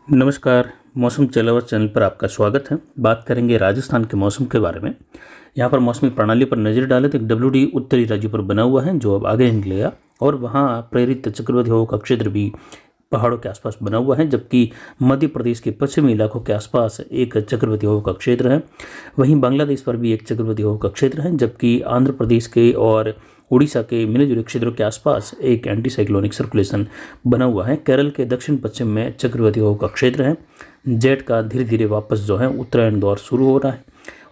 नमस्कार। मौसम चैनल पर आपका स्वागत है। बात करेंगे राजस्थान के मौसम के बारे में। यहाँ पर मौसमी प्रणाली पर नज़र डालें तो एक WD उत्तरी राज्यों पर बना हुआ है जो अब आगे निकलेगा और वहाँ प्रेरित चक्रवाती हवाओं का क्षेत्र भी पहाड़ों के आसपास बना हुआ है, जबकि मध्य प्रदेश के पश्चिमी इलाकों के आसपास एक चक्रवाती हवाओं का क्षेत्र है। वहीं बांग्लादेश पर भी एक चक्रवाती हवाओं का क्षेत्र है, जबकि आंध्र प्रदेश के और उड़ीसा के मिले जुले क्षेत्रों के आसपास एक एंटी साइक्लोनिक सर्कुलेशन बना हुआ है। केरल के दक्षिण पश्चिम में चक्रवाती हवाओं का क्षेत्र है। जेट का धीरे धीरे वापस जो है उत्तरायण दौर शुरू हो रहा है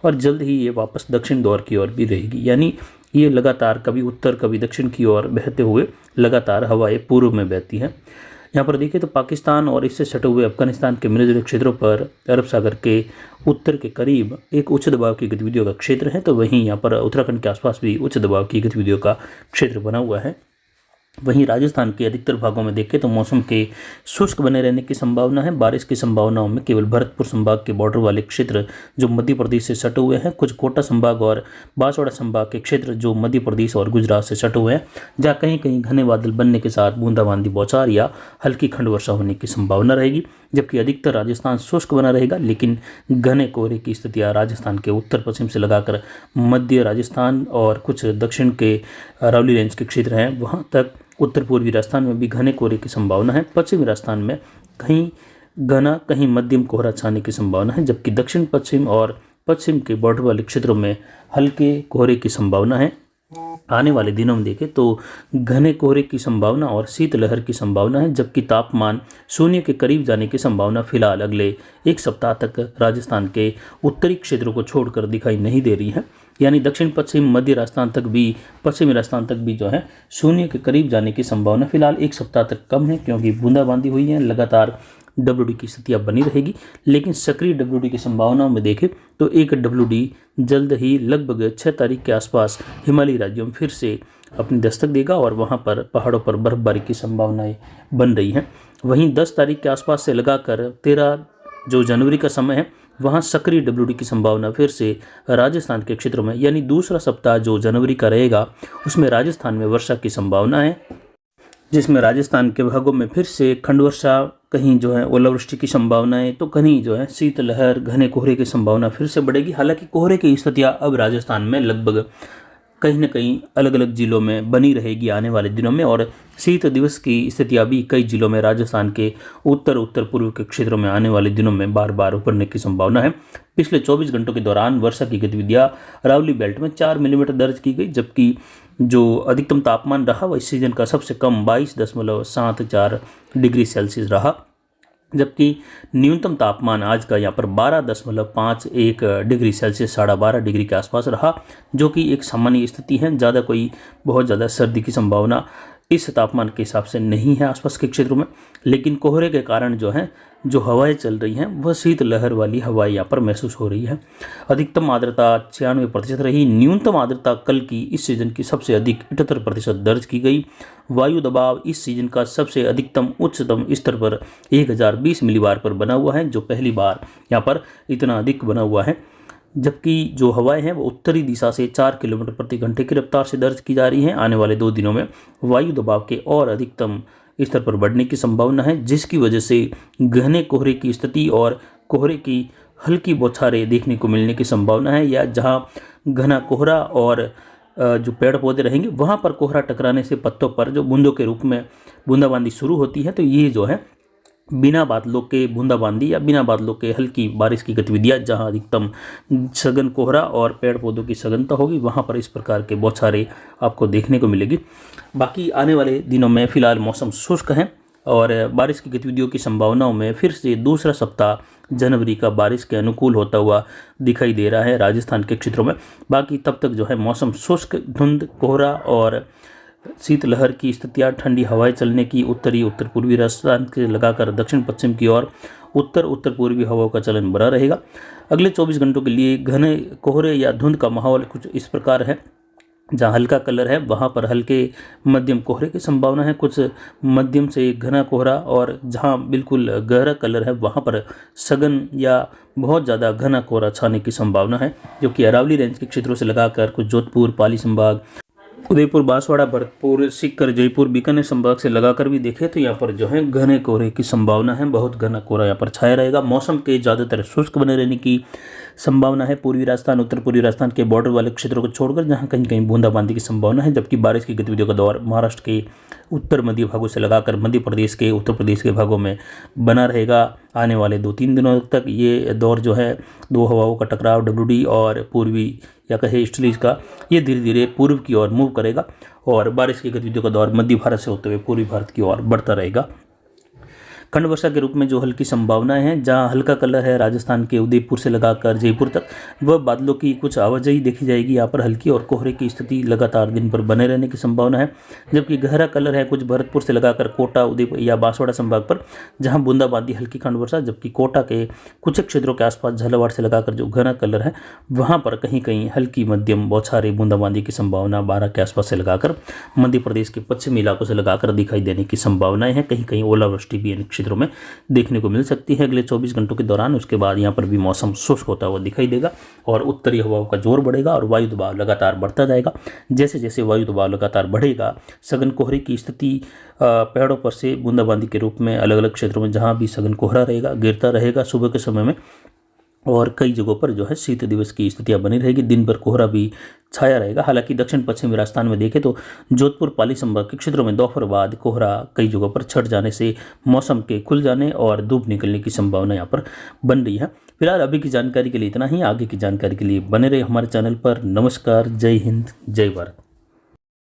और जल्द ही ये वापस दक्षिण दौर की ओर भी रहेगी, यानी ये लगातार कभी उत्तर कभी दक्षिण की ओर बहते हुए लगातार हवाएं पूर्व में बहती हैं। यहाँ पर देखिए तो पाकिस्तान और इससे सटे हुए अफगानिस्तान के मिले जुले क्षेत्रों पर अरब सागर के उत्तर के करीब एक उच्च दबाव की गतिविधियों का क्षेत्र है, तो वहीं यहाँ पर उत्तराखंड के आसपास भी उच्च दबाव की गतिविधियों का क्षेत्र बना हुआ है। वहीं राजस्थान के अधिकतर भागों में देखें तो मौसम के शुष्क बने रहने की संभावना है। बारिश की संभावनाओं में केवल भरतपुर संभाग के बॉर्डर वाले क्षेत्र जो मध्य प्रदेश से सटे हुए हैं, कुछ कोटा संभाग और बांसवाड़ा संभाग के क्षेत्र जो मध्य प्रदेश और गुजरात से सटे हुए हैं, जहाँ कहीं कहीं घने बादल बनने के साथ बूंदाबांदी बौछार या हल्की खंड वर्षा होने की संभावना रहेगी। जबकि अधिकतर राजस्थान शुष्क बना रहेगा, लेकिन घने कोहरे की स्थितियाँ राजस्थान के उत्तर पश्चिम से लगाकर मध्य राजस्थान और कुछ दक्षिण के अरावली रेंज के क्षेत्र हैं वहाँ तक उत्तर पूर्वी राजस्थान में भी घने कोहरे की संभावना है। पश्चिमी राजस्थान में कहीं घना कहीं मध्यम कोहरा छाने की संभावना है, जबकि दक्षिण पश्चिम और पश्चिम के बॉर्डर वाले क्षेत्रों में हल्के कोहरे की संभावना है। आने वाले दिनों में देखें तो घने कोहरे की संभावना और शीतलहर की संभावना है, जबकि तापमान शून्य के करीब जाने की संभावना फिलहाल अगले एक सप्ताह तक राजस्थान के उत्तरी क्षेत्रों को छोड़कर दिखाई नहीं दे रही है। यानी दक्षिण पश्चिम मध्य राजस्थान तक भी पश्चिमी राजस्थान तक भी जो है शून्य के करीब जाने की संभावना फिलहाल एक सप्ताह तक कम है, क्योंकि बूंदाबांदी हुई है, लगातार WD की स्थितियाँ बनी रहेगी। लेकिन सक्रिय WD की संभावनाओं में देखें तो एक WD जल्द ही लगभग 6 तारीख के आसपास हिमालयी राज्यों में फिर से अपनी दस्तक देगा और वहां पर पहाड़ों पर बर्फबारी की संभावनाएं बन रही हैं। वहीं 10 तारीख के आसपास से लगाकर 13 जो जनवरी का समय है वहाँ सक्रिय WD की संभावना फिर से राजस्थान के क्षेत्रों में, यानी दूसरा सप्ताह जो जनवरी का रहेगा उसमें राजस्थान में वर्षा की संभावना है, जिसमें राजस्थान के भागों में फिर से खंड वर्षा, कहीं जो है ओलावृष्टि की संभावनाएं, तो कहीं जो है शीतलहर घने कोहरे की संभावना फिर से बढ़ेगी। हालांकि कोहरे की स्थितियां अब राजस्थान में लगभग कहीं न कहीं अलग अलग जिलों में बनी रहेगी आने वाले दिनों में, और शीत दिवस की स्थितियां भी कई जिलों में राजस्थान के उत्तर पूर्व के क्षेत्रों में आने वाले दिनों में बार बार उभरने की संभावना है। पिछले 24 घंटों के दौरान वर्षा की गतिविधियां अरावली बेल्ट में 4 मिलीमीटर दर्ज की गई, जबकि जो अधिकतम तापमान रहा वह इस सीजन का सबसे कम 22.74 डिग्री सेल्सियस रहा, जबकि न्यूनतम तापमान आज का यहाँ पर 12.51 डिग्री सेल्सियस 12.5 डिग्री के आसपास रहा, जो कि एक सामान्य स्थिति है। ज़्यादा कोई बहुत ज़्यादा सर्दी की संभावना इस तापमान के हिसाब से नहीं है आसपास के क्षेत्रों में। लेकिन कोहरे के कारण जो हवाएं चल रही हैं वह शीतलहर वाली हवाएं यहाँ पर महसूस हो रही है। अधिकतम आर्द्रता 96% रही। न्यूनतम आर्द्रता कल की इस सीजन की सबसे अधिक 78% दर्ज की गई। वायु दबाव इस सीजन का सबसे अधिकतम उच्चतम स्तर पर 1020 मिलीबार पर बना हुआ है, जो पहली बार यहाँ पर इतना अधिक बना हुआ है। जबकि जो हवाएं हैं वो उत्तरी दिशा से 4 किलोमीटर प्रति घंटे की रफ्तार से दर्ज की जा रही हैं। आने वाले 2 दिनों में वायु दबाव के और अधिकतम स्तर पर बढ़ने की संभावना है, जिसकी वजह से घने कोहरे की स्थिति और कोहरे की हल्की बौछारें देखने को मिलने की संभावना है, या जहां घना कोहरा और जो पेड़ पौधे रहेंगे वहां पर कोहरा टकराने से पत्तों पर जो बूंदों के रूप में बूंदाबांदी शुरू होती है, तो ये जो है बिना बादलों के बूंदाबांदी या बिना बादलों के हल्की बारिश की गतिविधियां, जहां अधिकतम सघन कोहरा और पेड़ पौधों की सघनता होगी वहां पर इस प्रकार के बौछारें आपको देखने को मिलेगी। बाकी आने वाले दिनों में फिलहाल मौसम शुष्क है और बारिश की गतिविधियों की संभावनाओं में फिर से दूसरा सप्ताह जनवरी का बारिश के अनुकूल होता हुआ दिखाई दे रहा है राजस्थान के क्षेत्रों में। बाकी तब तक जो है मौसम शुष्क, धुंध, कोहरा और शीतलहर की स्थितियाँ, ठंडी हवाएं चलने की उत्तर पूर्वी राजस्थान से लगाकर दक्षिण पश्चिम की ओर उत्तर पूर्वी हवाओं का चलन बना रहेगा। अगले 24 घंटों के लिए घने कोहरे या धुंध का माहौल कुछ इस प्रकार है। जहाँ हल्का कलर है वहाँ पर हल्के मध्यम कोहरे की संभावना है, कुछ मध्यम से घना कोहरा, और जहाँ बिल्कुल गहरा कलर है वहाँ पर सघन या बहुत ज़्यादा घना कोहरा छाने की संभावना है, जो कि अरावली रेंज के क्षेत्रों से लगाकर कुछ जोधपुर, पाली संभाग उदयपुर, बांसवाड़ा, भरतपुर, सीकर, जयपुर, बीकानेर संभाग से लगाकर भी देखें तो यहाँ पर जो है घने कोहरे की संभावना है। बहुत घना कोहरा यहाँ पर छाया रहेगा। मौसम के ज़्यादातर शुष्क बने रहने की संभावना है। पूर्वी राजस्थान, उत्तर पूर्वी राजस्थान के बॉर्डर वाले क्षेत्रों को छोड़कर जहाँ कहीं कहीं बूंदाबांदी की संभावना है, जबकि बारिश की गतिविधियों का दौर महाराष्ट्र के उत्तर मध्य भागों से लगाकर मध्य प्रदेश के, उत्तर प्रदेश के भागों में बना रहेगा। आने वाले 2-3 दिनों तक ये दौर जो है, दो हवाओं का टकराव WD और पूर्वी या कहे ईस्टर्लीज का, ये धीरे धीरे पूर्व की ओर मूव करेगा और बारिश की गतिविधियों का दौर मध्य भारत से होते हुए पूर्वी भारत की ओर बढ़ता रहेगा। खंड वर्षा के रूप में जो हल्की संभावनाएं हैं, जहां हल्का कलर है राजस्थान के उदयपुर से लगाकर जयपुर तक, वह बादलों की कुछ आवाजाही देखी जाएगी। यहाँ पर हल्की और कोहरे की स्थिति लगातार दिन भर बने रहने की संभावना है। जबकि गहरा कलर है कुछ भरतपुर से लगाकर कोटा, उदयपुर या बांसवाड़ा संभाग पर, जहां बूंदाबांदी हल्की खंड वर्षा। जबकि कोटा के कुछ क्षेत्रों के आसपास झालावाड़ से लगाकर जो घना कलर है, वहां पर कहीं कहीं हल्की मध्यम बौछारें बूंदाबांदी की संभावना 12 के आसपास से लगाकर मध्य प्रदेश के पश्चिमी इलाकों से लगाकर दिखाई देने की संभावनाएं हैं। कहीं कहीं ओलावृष्टि भी इन क्षेत्रों में देखने को मिल सकती है अगले 24 घंटों के दौरान। उसके बाद यहाँ पर भी मौसम शुष्क होता हुआ दिखाई देगा और उत्तरी हवाओं का जोर बढ़ेगा और वायु दबाव लगातार बढ़ता जाएगा। जैसे जैसे वायु दबाव लगातार बढ़ेगा, सघन कोहरे की स्थिति पहाड़ों पर से बूंदाबांदी के रूप में अलग अलग क्षेत्रों में जहाँ भी सघन कोहरा रहेगा, गिरता रहेगा सुबह के समय में, और कई जगहों पर जो है शीत दिवस की स्थितियां बनी रहेगी। दिन भर कोहरा भी छाया रहेगा। हालांकि दक्षिण पश्चिमी राजस्थान में देखें तो जोधपुर, पाली संभाग के क्षेत्रों में दोपहर बाद कोहरा कई जगहों पर छट जाने से मौसम के खुल जाने और धूप निकलने की संभावना यहाँ पर बन रही है। फिलहाल अभी की जानकारी के लिए इतना ही। आगे की जानकारी के लिए बने रहे हमारे चैनल पर। नमस्कार, जय हिंद, जय भारत।